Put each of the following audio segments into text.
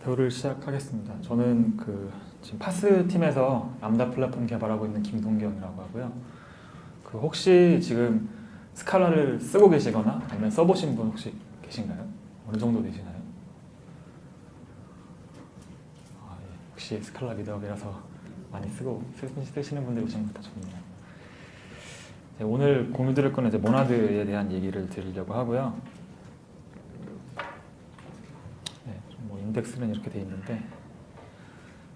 대화를 시작하겠습니다. 저는 지금 파스 팀에서 람다 플랫폼 개발하고 있는 김동경이라고 하고요. 혹시 지금 스칼라를 쓰고 계시거나 아니면 써보신 분 혹시 계신가요? 어느 정도 되시나요? 예. 혹시 스칼라 미드업이라서 많이 쓰시는 분들이 오신 것도 좋네요. 오늘 공유 드릴 거는 이제 모나드에 대한 얘기를 드리려고 하고요. 인덱스는 이렇게 돼 있는데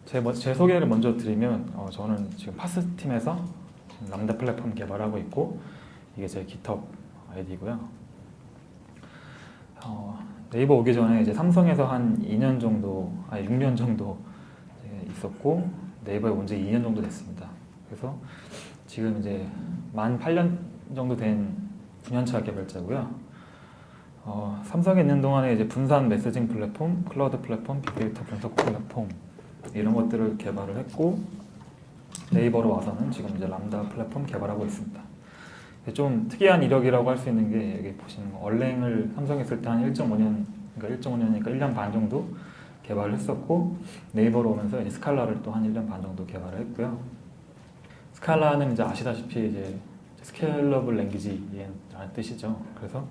제 소개를 먼저 드리면 저는 지금 파스 팀에서 람다 플랫폼 개발하고 있고 이게 제 GitHub 아이디고요. 네이버 오기 전에 이제 삼성에서 한 2년 정도, 6년 정도 있었고 네이버에 온 지 2년 정도 됐습니다. 그래서 지금 이제 만 8년 정도 된 9년차 개발자고요. 삼성에 있는 동안에 이제 분산 메시징 플랫폼, 클라우드 플랫폼, 빅데이터 분석 플랫폼 이런 것들을 개발을 했고 네이버로 와서는 지금 이제 람다 플랫폼 개발하고 있습니다. 좀 특이한 이력이라고 할 수 있는 게 여기 보시는 거 얼랭을 삼성에 있을 때 한 1.5년, 그러니까 1.5년이니까 1년 반 정도 개발을 했었고 네이버로 오면서 이제 스칼라를 또 한 1년 반 정도 개발을 했고요. 스칼라는 이제 아시다시피 이제 스케일러블 랭귀지라는 뜻이죠. 그래서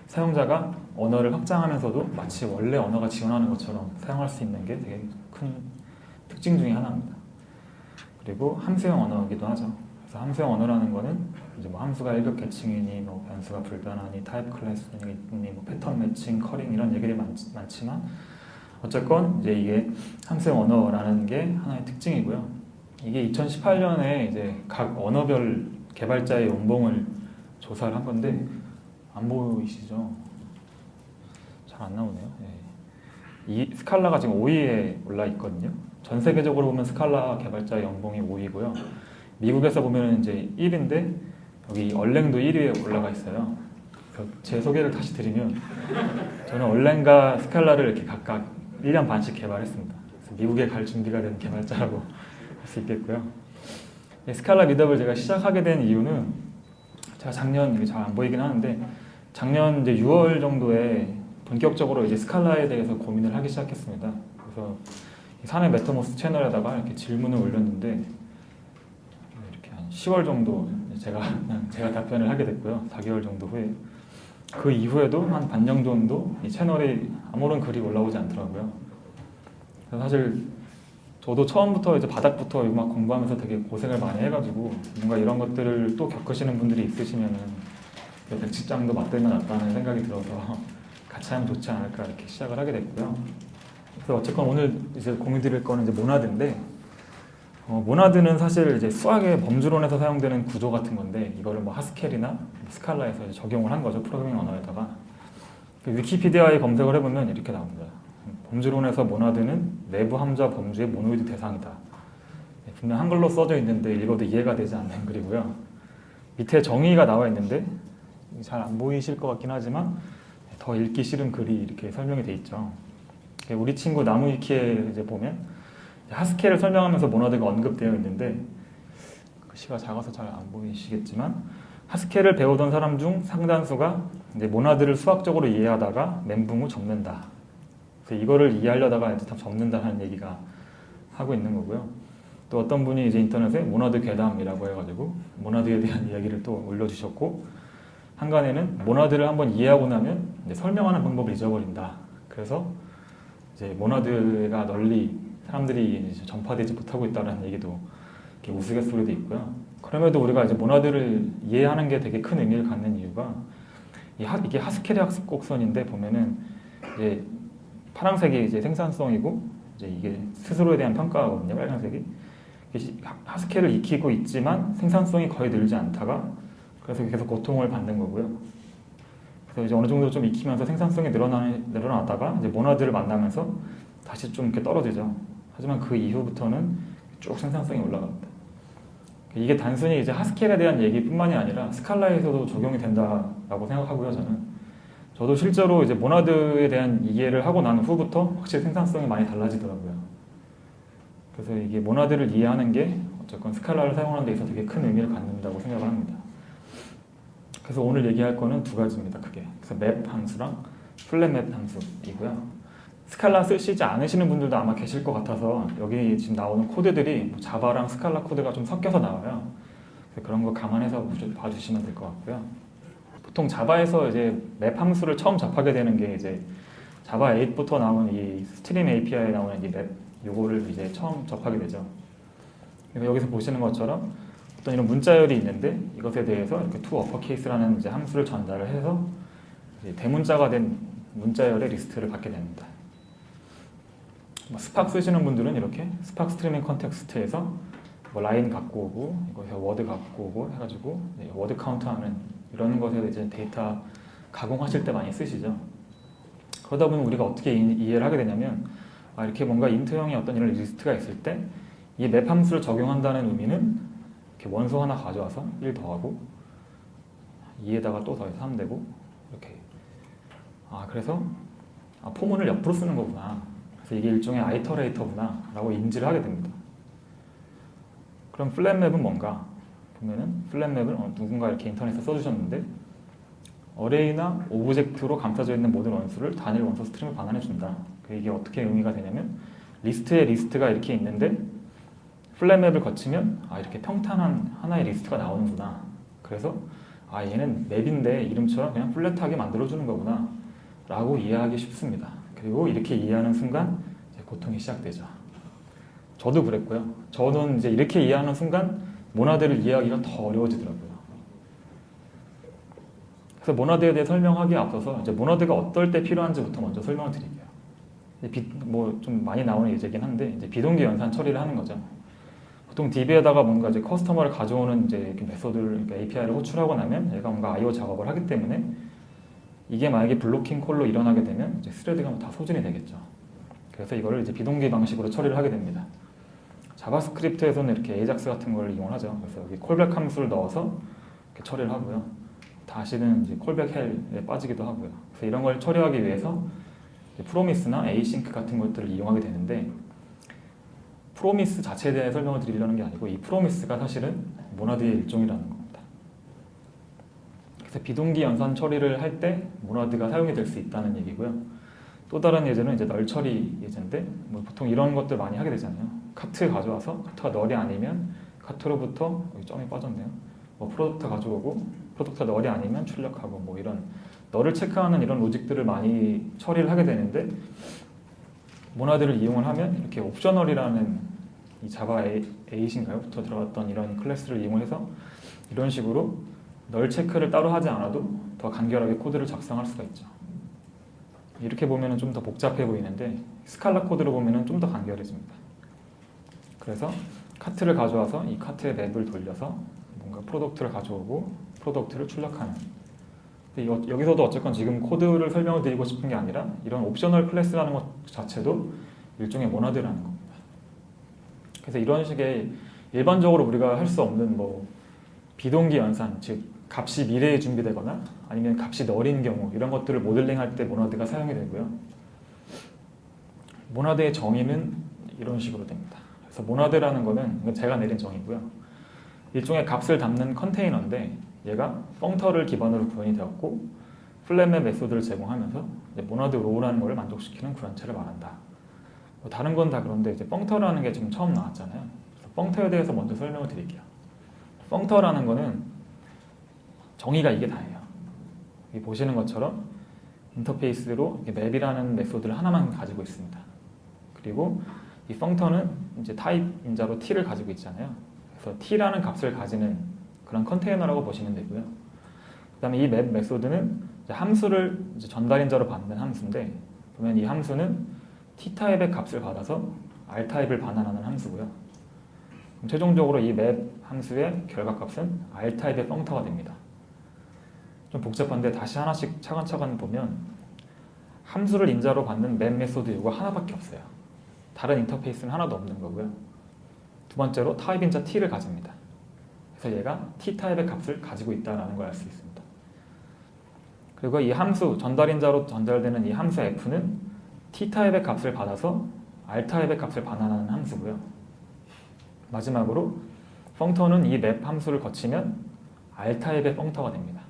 사용자가 언어를 확장하면서도 마치 원래 언어가 지원하는 것처럼 사용할 수 있는 게 되게 큰 특징 중에 하나입니다. 그리고 함수형 언어이기도 하죠. 그래서 함수형 언어라는 거는 이제 뭐 함수가 일격 계층이니 뭐 변수가 불변하니 타입 클래스니 뭐 패턴 매칭, 커링 이런 얘기들이 많지만 어쨌건 이제 이게 함수형 언어라는 게 하나의 특징이고요. 이게 2018년에 이제 각 언어별 개발자의 연봉을 조사를 한 건데 안 보이시죠? 잘 안 나오네요. 예. 이 스칼라가 지금 5위에 올라 있거든요. 전 세계적으로 보면 스칼라 개발자 연봉이 5위고요. 미국에서 보면 이제 1위인데 여기 얼랭도 1위에 올라가 있어요. 제 소개를 다시 드리면 저는 얼랭과 스칼라를 이렇게 각각 1년 반씩 개발했습니다. 그래서 미국에 갈 준비가 된 개발자라고 할 수 있겠고요. 스칼라 미드업을 제가 시작하게 된 이유는 제가 작년 이게 잘 안 보이긴 하는데 작년 이제 6월 정도에 본격적으로 이제 스칼라에 대해서 고민을 하기 시작했습니다. 그래서 사내 메타모스 채널에다가 이렇게 질문을 올렸는데 이렇게 한 10월 정도 제가 답변을 하게 됐고요. 4개월 정도 후에 그 이후에도 한 반년 정도 이 채널에 아무런 글이 올라오지 않더라고요. 그래서 사실 저도 처음부터 이제 바닥부터 막 공부하면서 되게 고생을 많이 해가지고 뭔가 이런 것들을 또 겪으시는 분들이 있으시면은 백직장도 맞들면 낫다는 생각이 들어서 같이 하면 좋지 않을까 이렇게 시작을 하게 됐고요. 그래서 어쨌건 오늘 이제 공유 드릴 거는 이제 모나드인데 모나드는 사실 이제 수학의 범주론에서 사용되는 구조 같은 건데 이거를 뭐 하스켈이나 스칼라에서 이제 적용을 한 거죠. 프로그래밍 언어에다가. 위키피디아에 검색을 해보면 이렇게 나옵니다. 범주론에서 모나드는 내부 함자 범주의 모노이드 대상이다. 분명 한글로 써져 있는데 읽어도 이해가 되지 않는 글이고요. 밑에 정의가 나와 있는데 잘 안 보이실 것 같긴 하지만 더 읽기 싫은 글이 이렇게 설명이 돼 있죠. 우리 친구 나무위키에 이제 보면 하스켈을 설명하면서 모나드가 언급되어 있는데 글씨가 작아서 잘 안 보이시겠지만 하스켈을 배우던 사람 중 상당수가 이제 모나드를 수학적으로 이해하다가 멘붕 후 접는다. 그래서 이거를 이해하려다가 이제 다 접는다는 얘기가 하고 있는 거고요. 또 어떤 분이 이제 인터넷에 모나드 괴담이라고 해가지고 모나드에 대한 이야기를 또 올려주셨고 한간에는 모나드를 한번 이해하고 나면 이제 설명하는 방법을 잊어버린다. 그래서 이제 모나드가 널리 사람들이 이제 전파되지 못하고 있다는 얘기도 이렇게 우스갯소리도 있고요. 그럼에도 우리가 이제 모나드를 이해하는 게 되게 큰 의미를 갖는 이유가 이게 하스켈의 학습 곡선인데 보면은 이제 파란색이 이제 생산성이고 이제 이게 스스로에 대한 평가거든요. 빨간색이. 하스켈을 익히고 있지만 생산성이 거의 늘지 않다가 그래서 계속 고통을 받는 거고요. 그래서 이제 어느 정도 좀 익히면서 생산성이 늘어나다가 이제 모나드를 만나면서 다시 좀 이렇게 떨어지죠. 하지만 그 이후부터는 쭉 생산성이 올라갑니다. 이게 단순히 이제 하스켈에 대한 얘기뿐만이 아니라 스칼라에서도 적용이 된다라고 생각하고요. 저도 실제로 이제 모나드에 대한 이해를 하고 난 후부터 확실히 생산성이 많이 달라지더라고요. 그래서 이게 모나드를 이해하는 게 어쨌건 스칼라를 사용하는 데 있어서 되게 큰 의미를 갖는다고 생각을 합니다. 그래서 오늘 얘기할 거는 두 가지입니다. 크게. 그래서 맵 함수랑 플랫 맵 함수이고요. 스칼라 쓰시지 않으시는 분들도 아마 계실 것 같아서 여기 지금 나오는 코드들이 뭐 자바랑 스칼라 코드가 좀 섞여서 나와요. 그래서 그런 거 감안해서 봐주시면 될 것 같고요. 보통 자바에서 이제 맵 함수를 처음 접하게 되는 게 이제 자바 8부터 나오는 이 스트림 API에 나오는 이 맵 요거를 이제 처음 접하게 되죠. 그래서 여기서 보시는 것처럼 어떤 이런 문자열이 있는데 이것에 대해서 이렇게 to uppercase라는 이제 함수를 전달을 해서 이제 대문자가 된 문자열의 리스트를 받게 됩니다. 뭐 스팍 쓰시는 분들은 이렇게 스팍 스트리밍 컨텍스트에서 뭐 라인 갖고 오고 이거에서 워드 갖고 오고 해가지고 워드 카운트하는 이런 것에 이제 데이터 가공하실 때 많이 쓰시죠. 그러다 보면 우리가 어떻게 이해를 하게 되냐면 이렇게 뭔가 인트형의 어떤 이런 리스트가 있을 때 이 맵 함수를 적용한다는 의미는 이렇게 원소 하나 가져와서 1 더하고 2에다가 또 더해서 3 되고 이렇게 그래서 포문을 옆으로 쓰는 거구나. 그래서 이게 일종의 아이터레이터구나 라고 인지를 하게 됩니다. 그럼 플랫맵은 뭔가? 보면은 플랫맵은 누군가 이렇게 인터넷에 써주셨는데 어레이나 오브젝트로 감싸져 있는 모든 원수를 단일 원소 스트림에 반환해 준다. 이게 어떻게 의미가 되냐면 리스트에 리스트가 이렇게 있는데 플랫맵을 거치면 이렇게 평탄한 하나의 리스트가 나오는구나. 그래서 얘는 맵인데 이름처럼 그냥 플랫하게 만들어주는 거구나 라고 이해하기 쉽습니다. 그리고 이렇게 이해하는 순간 이제 고통이 시작되죠. 저도 그랬고요. 저는 이제 이렇게 이해하는 순간 모나드를 이해하기가 더 어려워지더라고요. 그래서 모나드에 대해 설명하기에 앞서서 이제 모나드가 어떨 때 필요한지부터 먼저 설명을 드릴게요. 뭐 좀 많이 나오는 예제긴 한데 이제 비동기 연산 처리를 하는 거죠. 보통 DB에다가 뭔가 이제 커스터머를 가져오는 이제 이렇게 메소드를 그러니까 API를 호출하고 나면 얘가 뭔가 I/O 작업을 하기 때문에 이게 만약에 블로킹 콜로 일어나게 되면 이제 스레드가 다 소진이 되겠죠. 그래서 이거를 이제 비동기 방식으로 처리를 하게 됩니다. 자바스크립트에서는 이렇게 AJAX 같은 걸 이용하죠. 그래서 여기 콜백 함수를 넣어서 이렇게 처리를 하고요. 다시는 이제 콜백 헬에 빠지기도 하고요. 그래서 이런 걸 처리하기 위해서 프로미스나 에이싱크 같은 것들을 이용하게 되는데 프로미스 자체에 대해 설명을 드리려는 게 아니고 이 프로미스가 사실은 모나드의 일종이라는 겁니다. 그래서 비동기 연산 처리를 할 때 모나드가 사용이 될 수 있다는 얘기고요. 또 다른 예제는 이제 널 처리 예제인데 뭐 보통 이런 것들 많이 하게 되잖아요. 카트 가져와서 카트가 널이 아니면 카트로부터 여기 점이 빠졌네요. 뭐 프로덕트 가져오고 프로덕트가 널이 아니면 출력하고 뭐 이런 널을 체크하는 이런 로직들을 많이 처리를 하게 되는데 모나드를 이용을 하면 이렇게 옵셔널이라는 이 자바 8인가요?부터 들어갔던 이런 클래스를 이용해서 이런 식으로 널 체크를 따로 하지 않아도 더 간결하게 코드를 작성할 수가 있죠. 이렇게 보면 좀 더 복잡해 보이는데 스칼라 코드로 보면 좀 더 간결해집니다. 그래서 카트를 가져와서 이 카트의 맵을 돌려서 뭔가 프로덕트를 가져오고 프로덕트를 출력하는 여기서도 어쨌건 지금 코드를 설명을 드리고 싶은 게 아니라 이런 옵셔널 클래스라는 것 자체도 일종의 모나드라는 겁니다. 그래서 이런 식의 일반적으로 우리가 할 수 없는 뭐 비동기 연산, 즉 값이 미래에 준비되거나 아니면 값이 널인 경우 이런 것들을 모델링할 때 모나드가 사용이 되고요. 모나드의 정의는 이런 식으로 됩니다. 그래서 모나드라는 거는 제가 내린 정의고요. 일종의 값을 담는 컨테이너인데 얘가 펑터를 기반으로 구현이 되었고 플랫맵 메소드를 제공하면서 모나드 로우라는 것을 만족시키는 구현체를 말한다. 뭐 다른 건 다 그런데 이제 펑터라는 게 지금 처음 나왔잖아요. 그래서 펑터에 대해서 먼저 설명을 드릴게요. 펑터라는 거는 정의가 이게 다예요. 여기 보시는 것처럼 인터페이스로 맵이라는 메소드를 하나만 가지고 있습니다. 그리고 이 펑터는 이제 타입 인자로 t를 가지고 있잖아요. 그래서 t라는 값을 가지는 그런 컨테이너라고 보시면 되고요. 그 다음에 이 맵 메소드는 이제 함수를 이제 전달인자로 받는 함수인데 보면 이 함수는 t타입의 값을 받아서 r타입을 반환하는 함수고요. 그럼 최종적으로 이 맵 함수의 결과값은 r타입의 펑터가 됩니다. 좀 복잡한데 다시 하나씩 차근차근 보면 함수를 인자로 받는 맵 메소드 이거 하나밖에 없어요. 다른 인터페이스는 하나도 없는 거고요. 두 번째로 타입 인자 t를 가집니다. 그래서 얘가 t타입의 값을 가지고 있다는 걸 알 수 있습니다. 그리고 이 함수, 전달인자로 전달되는 이 함수 f는 t타입의 값을 받아서 r타입의 값을 반환하는 함수고요. 마지막으로 펑터는 이 맵 함수를 거치면 r타입의 펑터가 됩니다.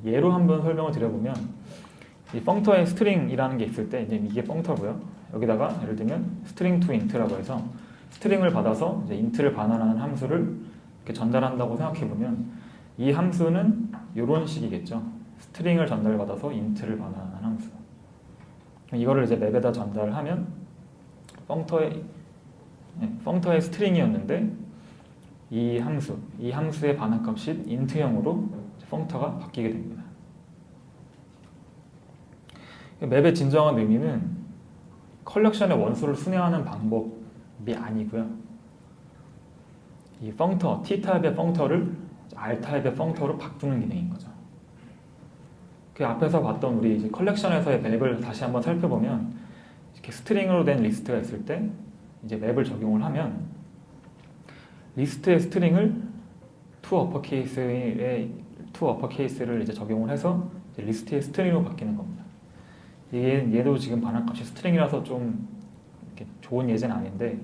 예로 한번 설명을 드려보면 이 펑터에 스트링이라는 게 있을 때 이제 이게 펑터고요. 여기다가 예를 들면 string to int라고 해서 스트링을 받아서 이제 int를 반환하는 함수를 이렇게 전달한다고 생각해 보면 이 함수는 이런 식이겠죠. 스트링을 전달받아서 int를 반환하는 함수. 이거를 이제 맵에다 전달하면 펑터의 스트링이었는데 이 함수의 반환값이 int형으로 펑터가 바뀌게 됩니다. 맵의 진정한 의미는 컬렉션의 원소를 순회하는 방법이 아니고요. 이 펑터, T타입의 펑터를 R타입의 펑터로 바꾸는 기능인 거죠. 그 앞에서 봤던 우리 이제 컬렉션에서의 맵을 다시 한번 살펴보면 이렇게 스트링으로 된 리스트가 있을 때 이제 맵을 적용을 하면 리스트의 스트링을 to uppercase를 이제 적용을 해서 이제 리스트의 스트링으로 바뀌는 겁니다. 얘도 지금 반환값이 스트링이라서 좀 이렇게 좋은 예제는 아닌데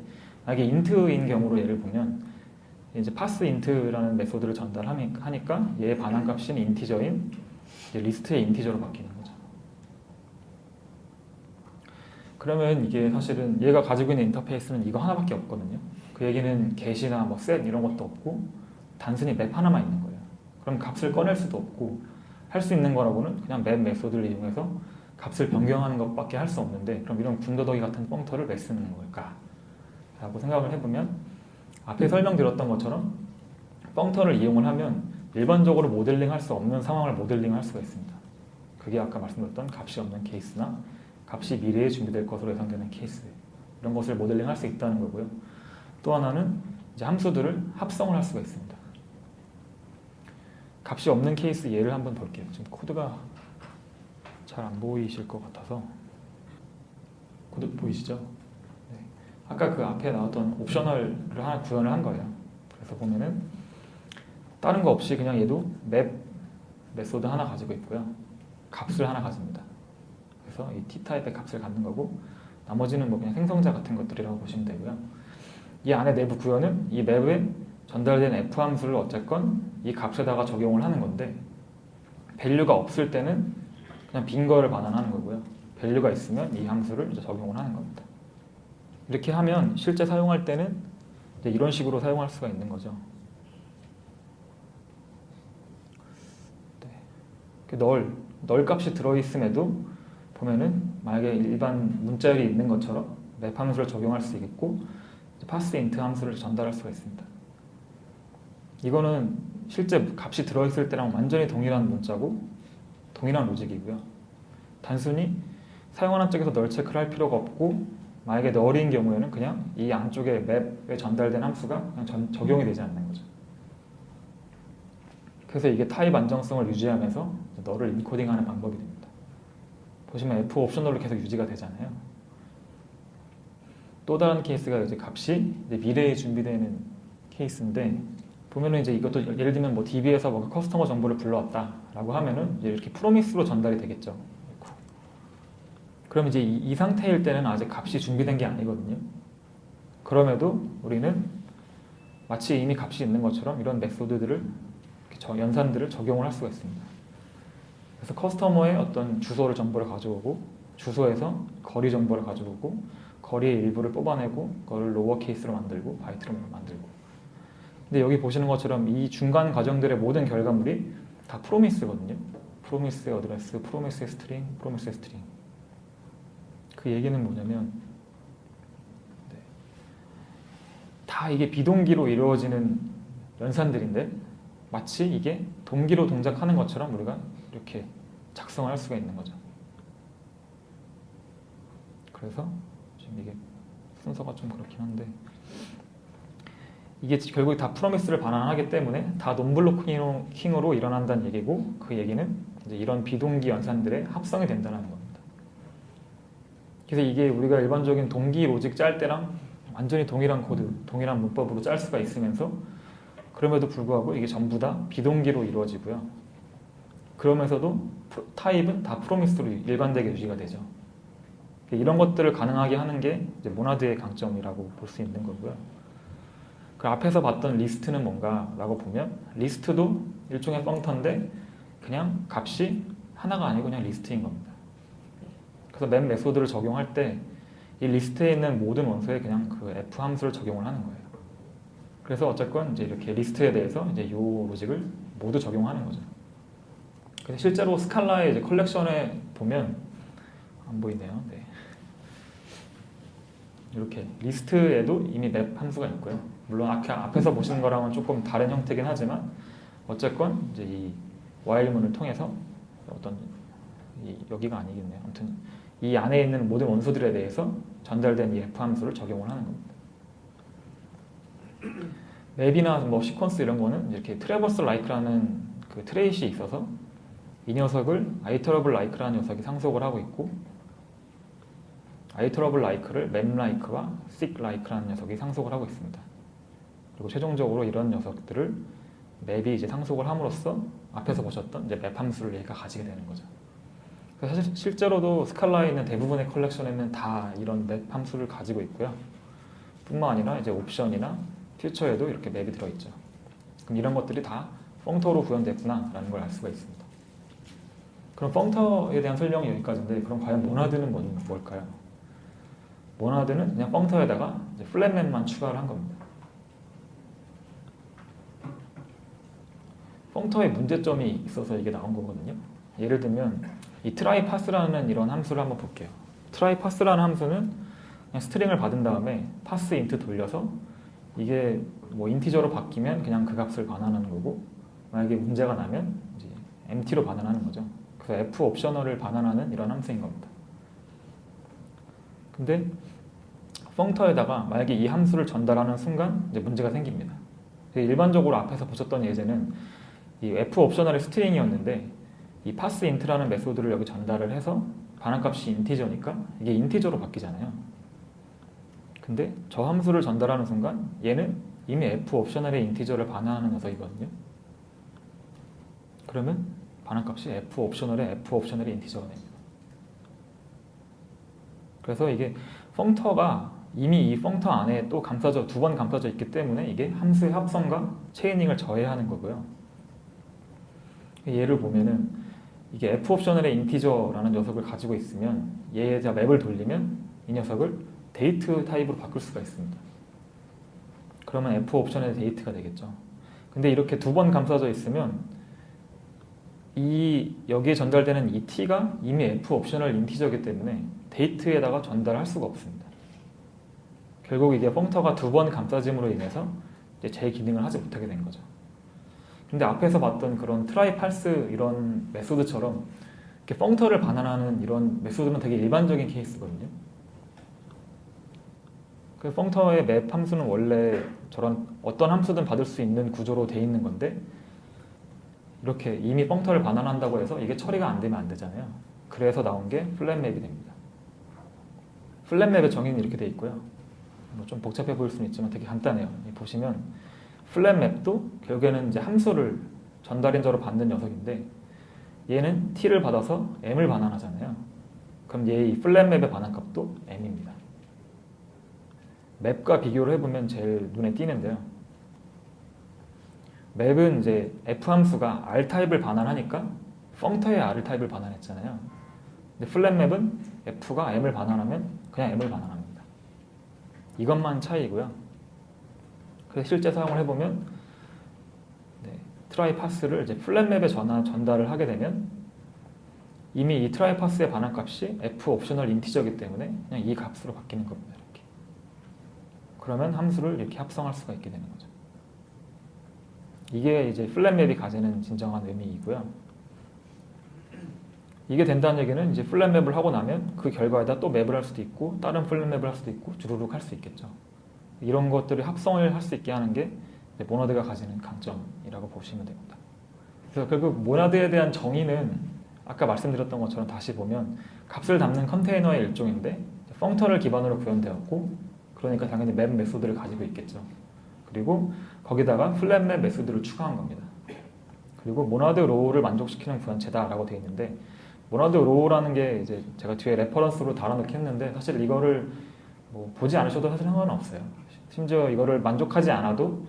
만약에 int인 경우로 예를 보면 이제 parseInt라는 메소드를 전달하니까 얘의 반환값인 인티저인 이제 리스트의 인티저로 바뀌는 거죠. 그러면 이게 사실은 얘가 가지고 있는 인터페이스는 이거 하나밖에 없거든요. 그 얘기는 get이나 뭐 set 이런 것도 없고 단순히 맵 하나만 있는 거예요. 그럼 값을 꺼낼 수도 없고 할 수 있는 거라고는 그냥 맵 메소드를 이용해서 값을 변경하는 것밖에 할 수 없는데 그럼 이런 군더더기 같은 펑터를 왜 쓰는 걸까? 라고 생각을 해보면 앞에 설명드렸던 것처럼 펑터를 이용을 하면 일반적으로 모델링 할 수 없는 상황을 모델링 할 수가 있습니다. 그게 아까 말씀드렸던 값이 없는 케이스나 값이 미래에 준비될 것으로 예상되는 케이스 이런 것을 모델링 할 수 있다는 거고요. 또 하나는 이제 함수들을 합성을 할 수가 있습니다. 값이 없는 케이스 예를 한번 볼게요. 지금 코드가 잘 안 보이실 것 같아서 코드 보이시죠? 네. 아까 그 앞에 나왔던 옵셔널을 하나 구현을 한 거예요. 그래서 보면은 다른 거 없이 그냥 얘도 맵 메소드 하나 가지고 있고요. 값을 하나 가집니다. 그래서 이 T타입의 값을 갖는 거고 나머지는 뭐 그냥 생성자 같은 것들이라고 보시면 되고요. 이 안에 내부 구현은 이 맵에 전달된 F 함수를 어쨌건 이 값에다가 적용을 하는 건데 밸류가 없을 때는 그냥 빈 거를 반환하는 거고요. 밸류가 있으면 이 함수를 이제 적용을 하는 겁니다. 이렇게 하면 실제 사용할 때는 이제 이런 식으로 사용할 수가 있는 거죠. 네. 널 값이 들어있음에도 보면은 만약에 일반 문자열이 있는 것처럼 맵 함수를 적용할 수 있고 parseInt 함수를 전달할 수가 있습니다. 이거는 실제 값이 들어있을 때랑 완전히 동일한 문자고 동일한 로직이고요. 단순히 사용하는 쪽에서 널 체크를 할 필요가 없고 만약에 널인 경우에는 그냥 이 안쪽에 맵에 전달된 함수가 그냥 적용이 되지 않는 거죠. 그래서 이게 타입 안정성을 유지하면서 널을 인코딩하는 방법이 됩니다. 보시면 F 옵셔널로 계속 유지가 되잖아요. 또 다른 케이스가 이제 값이 이제 미래에 준비되는 케이스인데 보면은 이제 이것도 예를 들면 뭐 DB에서 뭐 커스터머 정보를 불러왔다라고 하면은 이제 이렇게 프로미스로 전달이 되겠죠. 그럼 이제 이 상태일 때는 아직 값이 준비된 게 아니거든요. 그럼에도 우리는 마치 이미 값이 있는 것처럼 이런 메소드들을 연산들을 적용을 할 수가 있습니다. 그래서 커스터머의 어떤 주소를 정보를 가져오고 주소에서 거리 정보를 가져오고 거리의 일부를 뽑아내고 그걸 로어 케이스로 만들고 바이트로 만들고 근데 여기 보시는 것처럼 이 중간 과정들의 모든 결과물이 다 프로미스거든요. 프로미스의 어드레스, 프로미스의 스트링, 프로미스의 스트링. 그 얘기는 뭐냐면 다 이게 비동기로 이루어지는 연산들인데 마치 이게 동기로 동작하는 것처럼 우리가 이렇게 작성을 할 수가 있는 거죠. 그래서 지금 이게 순서가 좀 그렇긴 한데 이게 결국 다 프로미스를 반환하기 때문에 다 논블로킹으로 일어난다는 얘기고 그 얘기는 이제 이런 비동기 연산들의 합성이 된다는 겁니다. 그래서 이게 우리가 일반적인 동기 로직 짤 때랑 완전히 동일한 코드, 동일한 문법으로 짤 수가 있으면서 그럼에도 불구하고 이게 전부 다 비동기로 이루어지고요. 그러면서도 타입은 다 프로미스로 일관되게 유지가 되죠. 이런 것들을 가능하게 하는 게 이제 모나드의 강점이라고 볼 수 있는 거고요. 그 앞에서 봤던 리스트는 뭔가라고 보면 리스트도 일종의 펑터인데 그냥 값이 하나가 아니고 그냥 리스트인 겁니다. 그래서 맵 메소드를 적용할 때 이 리스트에 있는 모든 원소에 그냥 그 f 함수를 적용을 하는 거예요. 그래서 어쨌건 이제 이렇게 리스트에 대해서 이제 이 로직을 모두 적용하는 거죠. 그래서 실제로 스칼라의 이제 컬렉션에 보면 안 보이네요. 네. 이렇게 리스트에도 이미 맵 함수가 있고요. 물론 앞에서 보시는 거랑은 조금 다른 형태긴 하지만 어쨌건 이제 이 while문을 통해서 어떤 여기가 아니겠네요. 아무튼 이 안에 있는 모든 원소들에 대해서 전달된 이 f 함수를 적용을 하는 겁니다. 맵이나 뭐 시퀀스 이런 거는 이렇게 트래버스 라이크라는 그 트레이시 있어서 이 녀석을 아이터러블 라이크라는 녀석이 상속을 하고 있고 아이터러블 라이크를 맵 라이크와 식 라이크라는 녀석이 상속을 하고 있습니다. 그리고 최종적으로 이런 녀석들을 맵이 이제 상속을 함으로써 앞에서 보셨던 이제 맵 함수를 얘가 가지게 되는 거죠. 그래서 사실 실제로도 스칼라에 있는 대부분의 컬렉션에는 다 이런 맵 함수를 가지고 있고요. 뿐만 아니라 이제 옵션이나 퓨처에도 이렇게 맵이 들어있죠. 그럼 이런 것들이 다 펑터로 구현됐구나라는 걸 알 수가 있습니다. 그럼 펑터에 대한 설명이 여기까지인데 그럼 과연 모나드는 뭘까요? 모나드는 그냥 펑터에다가 이제 플랫맵만 추가를 한 겁니다. 펑터에 문제점이 있어서 이게 나온 거거든요. 예를 들면 이 try pass라는 이런 함수를 한번 볼게요. try pass라는 함수는 그냥 스트링을 받은 다음에 pass int 돌려서 이게 뭐 인티저로 바뀌면 그냥 그 값을 반환하는 거고 만약에 문제가 나면 이제 empty로 반환하는 거죠. 그래서 f 옵셔널을 반환하는 이런 함수인 겁니다. 근데 펑터에다가 만약에 이 함수를 전달하는 순간 이제 문제가 생깁니다. 일반적으로 앞에서 보셨던 예제는 이 f 옵셔널의 스트링이었는데 이 pass int라는 메소드를 여기 전달을 해서 반환값이 인티저니까 이게 인티저로 바뀌잖아요. 근데 저 함수를 전달하는 순간 얘는 이미 f 옵셔널의 인티저를 반환하는 녀석이거든요. 그러면 반환값이 f 옵셔널의 인티저가 됩니다. 그래서 이게 펑터가 이미 이 펑터 안에 또 두 번 감싸져 있기 때문에 이게 함수의 합성과 체이닝을 저해하는 거고요. 예를 보면은 이게 f 옵셔널의 인티저라는 녀석을 가지고 있으면 얘에다 맵을 돌리면 이 녀석을 데이트 타입으로 바꿀 수가 있습니다. 그러면 f 옵션의 데이트가 되겠죠. 근데 이렇게 두 번 감싸져 있으면 여기에 전달되는 이 t가 이미 f 옵셔널 인티저이기 때문에 데이트에다가 전달할 수가 없습니다. 결국 이게 펑터가 두 번 감싸짐으로 인해서 이제 제 기능을 하지 못하게 된 거죠. 근데 앞에서 봤던 그런 try parse 이런 메소드처럼 이렇게 펑터를 반환하는 이런 메소드는 되게 일반적인 케이스거든요. 그 펑터의 맵 함수는 원래 저런 어떤 함수든 받을 수 있는 구조로 돼 있는 건데 이렇게 이미 펑터를 반환한다고 해서 이게 처리가 안 되면 안 되잖아요. 그래서 나온 게 플랫맵이 됩니다. 플랫맵의 정의는 이렇게 돼 있고요. 뭐 좀 복잡해 보일 수는 있지만 되게 간단해요. 보시면 플랫맵도 결국에는 이제 함수를 전달인저로 받는 녀석인데 얘는 t를 받아서 m을 반환하잖아요. 그럼 얘의 플랫맵의 반환값도 m입니다. 맵과 비교를 해보면 제일 눈에 띄는데요. 맵은 이제 f 함수가 r 타입을 반환하니까 펑터의 r 타입을 반환했잖아요. 근데 플랫맵은 f가 m을 반환하면 그냥 m을 반환합니다. 이것만 차이고요. 그래서 실제 사용을 해보면 try pass를 이제 플랫맵에 전달을 하게 되면 이미 이 try pass의 반환값이 f 옵셔널 인티저이기 때문에 그냥 이 값으로 바뀌는 겁니다. 이렇게. 그러면 함수를 이렇게 합성할 수가 있게 되는 거죠. 이게 이제 플랫맵이 가지는 진정한 의미이고요. 이게 된다는 얘기는 이제 플랫맵을 하고 나면 그 결과에다 또 맵을 할 수도 있고 다른 플랫맵을 할 수도 있고 주르륵 할 수 있겠죠. 이런 것들을 합성을 할 수 있게 하는 게 모나드가 가지는 강점이라고 보시면 됩니다. 그래서 결국 모나드에 대한 정의는 아까 말씀드렸던 것처럼 다시 보면 값을 담는 컨테이너의 일종인데 펑터를 기반으로 구현되었고 그러니까 당연히 맵 메소드를 가지고 있겠죠. 그리고 거기다가 플랫맵 메소드를 추가한 겁니다. 그리고 모나드 로우를 만족시키는 구현체다라고 되어 있는데 모나드 로우라는 게 이제 제가 뒤에 레퍼런스로 달아놓긴 했는데 사실 이거를 뭐 보지 않으셔도 사실 상관은 없어요. 심지어 이거를 만족하지 않아도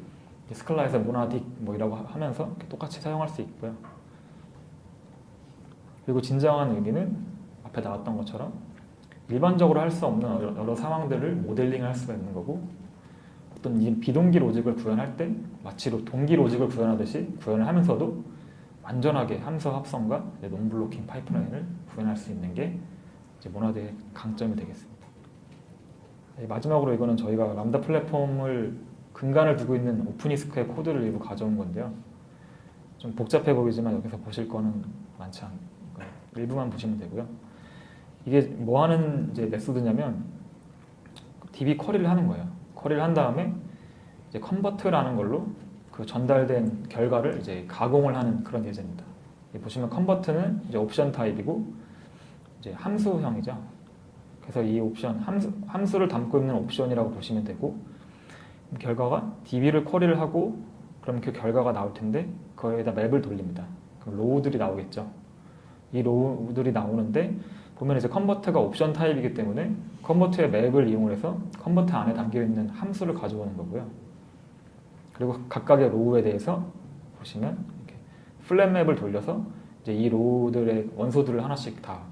스칼라에서 모나딕 뭐 이라고 하면서 똑같이 사용할 수 있고요. 그리고 진정한 의미는 앞에 나왔던 것처럼 일반적으로 할 수 없는 여러 상황들을 모델링할 수가 있는 거고, 어떤 이 비동기 로직을 구현할 때 마치 동기 로직을 구현하듯이 구현을 하면서도 완전하게 함수 합성과 논블로킹 파이프라인을 구현할 수 있는 게 이제 모나드의 강점이 되겠습니다. 마지막으로 이거는 저희가 람다 플랫폼을 근간을 두고 있는 오픈이스크의 코드를 일부 가져온 건데요. 좀 복잡해 보이지만 여기서 보실 거는 많지 않고 일부만 보시면 되고요. 이게 뭐 하는 이제 메소드냐면 DB 쿼리를 하는 거예요. 쿼리를 한 다음에 이제 컨버트라는 걸로 그 전달된 결과를 이제 가공을 하는 그런 예제입니다. 보시면 컨버트는 이제 옵션 타입이고 이제 함수형이죠. 그래서 이 옵션 함수를 담고 있는 옵션이라고 보시면 되고, 결과가 DB를 쿼리를 하고 그럼 그 결과가 나올 텐데 거기에다 맵을 돌립니다. 그럼 로우들이 나오겠죠. 이 로우들이 나오는데 보면 이제 컨버트가 옵션 타입이기 때문에 컨버트의 맵을 이용해서 컨버트 안에 담겨 있는 함수를 가져오는 거고요. 그리고 각각의 로우에 대해서 보시면 이렇게 플랫 맵을 돌려서 이제 이 로우들의 원소들을 하나씩 다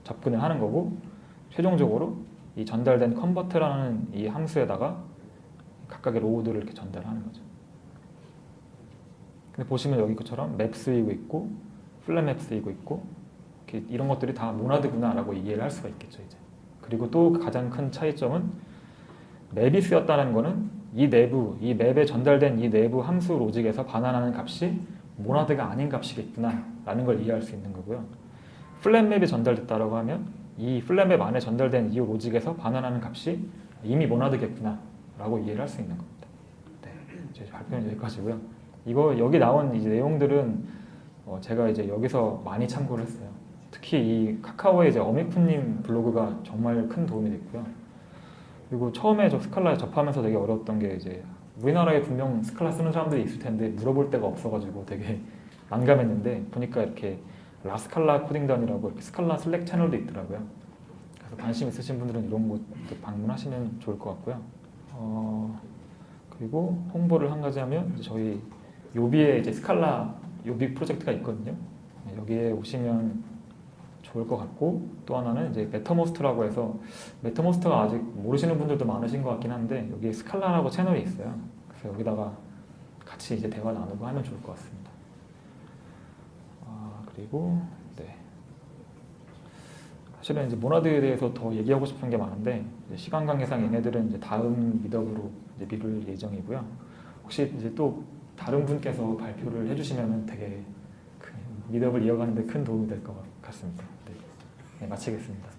접근을 하는 거고, 최종적으로 이 전달된 컨버트라는 이 함수에다가 각각의 로우들을 이렇게 전달하는 거죠. 근데 보시면 여기 것처럼 맵 쓰이고 있고 플랫 맵 쓰이고 있고 이런 것들이 다 모나드구나라고 이해를 할 수가 있겠죠. 이제. 그리고 또 가장 큰 차이점은 맵이 쓰였다는 거는 이 맵에 전달된 이 내부 함수 로직에서 반환하는 값이 모나드가 아닌 값이겠구나 라는 걸 이해할 수 있는 거고요. 플랫 맵이 전달됐다고 하면 이 플랫 맵 안에 전달된 이 로직에서 반환하는 값이 이미 모나드겠구나 라고 이해를 할 수 있는 겁니다. 네, 제 발표는 여기까지고요. 여기 나온 이제 내용들은 제가 이제 여기서 많이 참고를 했어요. 특히 이 카카오의 이제 어미쿠님 블로그가 정말 큰 도움이 됐고요. 그리고 처음에 저 스칼라 접하면서 되게 어려웠던 게 이제 우리나라에 분명 스칼라 쓰는 사람들이 있을 텐데 물어볼 데가 없어가지고 되게 난감했는데, 보니까 이렇게 라스칼라 코딩단이라고 이렇게 스칼라 슬랙 채널도 있더라고요. 그래서 관심 있으신 분들은 이런 곳 방문하시면 좋을 것 같고요. 그리고 홍보를 한 가지 하면 저희 요비에 이제 스칼라 요비 프로젝트가 있거든요. 여기에 오시면 좋을 것 같고, 또 하나는 이제 메타모스트라고 해서, 메타모스트가 아직 모르시는 분들도 많으신 것 같긴 한데 여기 스칼라라고 채널이 있어요. 그래서 여기다가 같이 이제 대화 나누고 하면 좋을 것 같습니다. 그리고 네, 사실은 이제 모나드에 대해서 더 얘기하고 싶은 게 많은데 시간 관계상 얘네들은 이제 다음 미덕으로 이제 미룰 예정이고요. 혹시 이제 또 다른 분께서 발표를 해주시면 되게 미덕을 이어가는 데 큰 도움이 될 것 같습니다. 네, 마치겠습니다.